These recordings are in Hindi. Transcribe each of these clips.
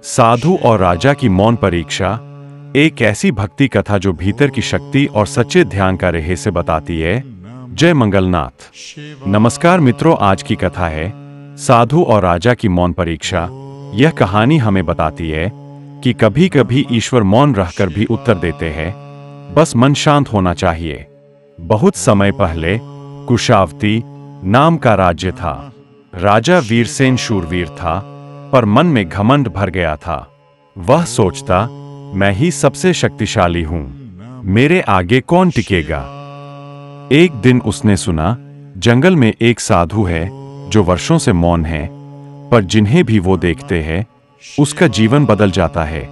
साधु और राजा की मौन परीक्षा एक ऐसी भक्ति कथा जो भीतर की शक्ति और सच्चे ध्यान का रहस्य बताती है। जय मंगलनाथ। नमस्कार मित्रों, आज की कथा है साधु और राजा की मौन परीक्षा। यह कहानी हमें बताती है कि कभी कभी ईश्वर मौन रहकर भी उत्तर देते हैं, बस मन शांत होना चाहिए। बहुत समय पहले कुशावती नाम का राज्य था। राजा वीरसेन शूरवीर था, पर मन में घमंड भर गया था। वह सोचता, मैं ही सबसे शक्तिशाली हूं, मेरे आगे कौन टिकेगा। एक दिन उसने सुना, जंगल में एक साधु है जो वर्षों से मौन है, पर जिन्हें भी वो देखते हैं उसका जीवन बदल जाता है।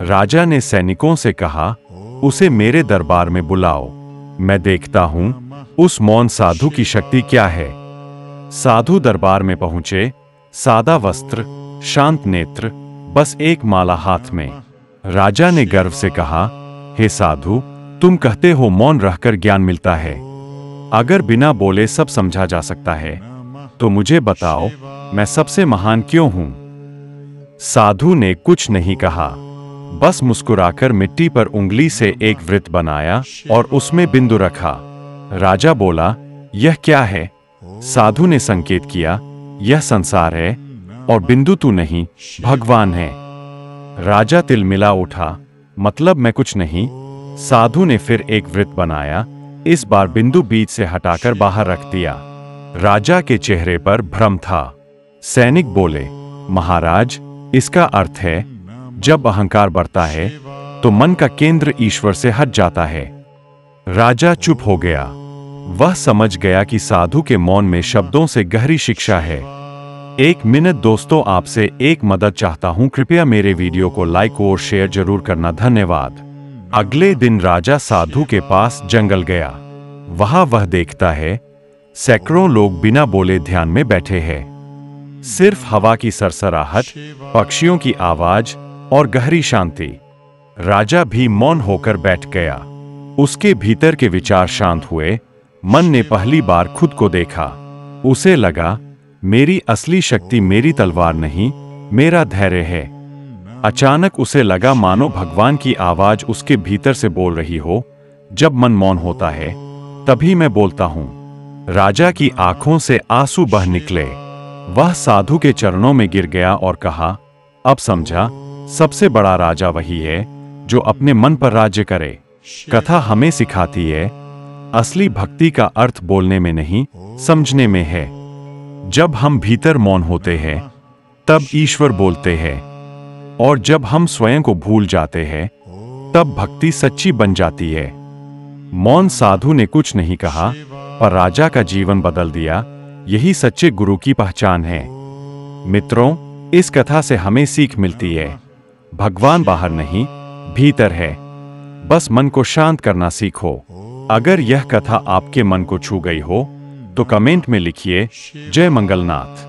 राजा ने सैनिकों से कहा, उसे मेरे दरबार में बुलाओ, मैं देखता हूं उस मौन साधु की शक्ति क्या है। साधु दरबार में पहुंचे, सादा वस्त्र, शांत नेत्र, बस एक माला हाथ में। राजा ने गर्व से कहा, हे साधु, तुम कहते हो मौन रहकर ज्ञान मिलता है। अगर बिना बोले सब समझा जा सकता है, तो मुझे बताओ मैं सबसे महान क्यों हूं। साधु ने कुछ नहीं कहा, बस मुस्कुराकर मिट्टी पर उंगली से एक वृत्त बनाया और उसमें बिंदु रखा। राजा बोला, यह क्या है? साधु ने संकेत किया, यह संसार है और बिंदु तू नहीं, भगवान है। राजा तिलमिला उठा, मतलब मैं कुछ नहीं। साधु ने फिर एक वृत्त बनाया, इस बार बिंदु बीच से हटाकर बाहर रख दिया। राजा के चेहरे पर भ्रम था। सैनिक बोले, महाराज, इसका अर्थ है जब अहंकार बढ़ता है तो मन का केंद्र ईश्वर से हट जाता है। राजा चुप हो गया। वह समझ गया कि साधु के मौन में शब्दों से गहरी शिक्षा है। एक मिनट दोस्तों, आपसे एक मदद चाहता हूं, कृपया मेरे वीडियो को लाइक और शेयर जरूर करना, धन्यवाद। अगले दिन राजा साधु के पास जंगल गया। वहां वह देखता है सैकड़ों लोग बिना बोले ध्यान में बैठे हैं। सिर्फ हवा की सरसराहट, पक्षियों की आवाज और गहरी शांति। राजा भी मौन होकर बैठ गया। उसके भीतर के विचार शांत हुए। मन ने पहली बार खुद को देखा। उसे लगा, मेरी असली शक्ति मेरी तलवार नहीं, मेरा धैर्य है। अचानक उसे लगा मानो भगवान की आवाज उसके भीतर से बोल रही हो, जब मन मौन होता है तभी मैं बोलता हूं। राजा की आंखों से आंसू बह निकले। वह साधु के चरणों में गिर गया और कहा, अब समझा, सबसे बड़ा राजा वही है जो अपने मन पर राज्य करे। कथा हमें सिखाती है, असली भक्ति का अर्थ बोलने में नहीं, समझने में है। जब हम भीतर मौन होते हैं तब ईश्वर बोलते हैं, और जब हम स्वयं को भूल जाते हैं तब भक्ति सच्ची बन जाती है। मौन साधु ने कुछ नहीं कहा, पर राजा का जीवन बदल दिया। यही सच्चे गुरु की पहचान है। मित्रों, इस कथा से हमें सीख मिलती है, भगवान बाहर नहीं, भीतर है। बस मन को शांत करना सीखो। अगर यह कथा आपके मन को छू गई हो तो कमेंट में लिखिए, जय मंगलनाथ।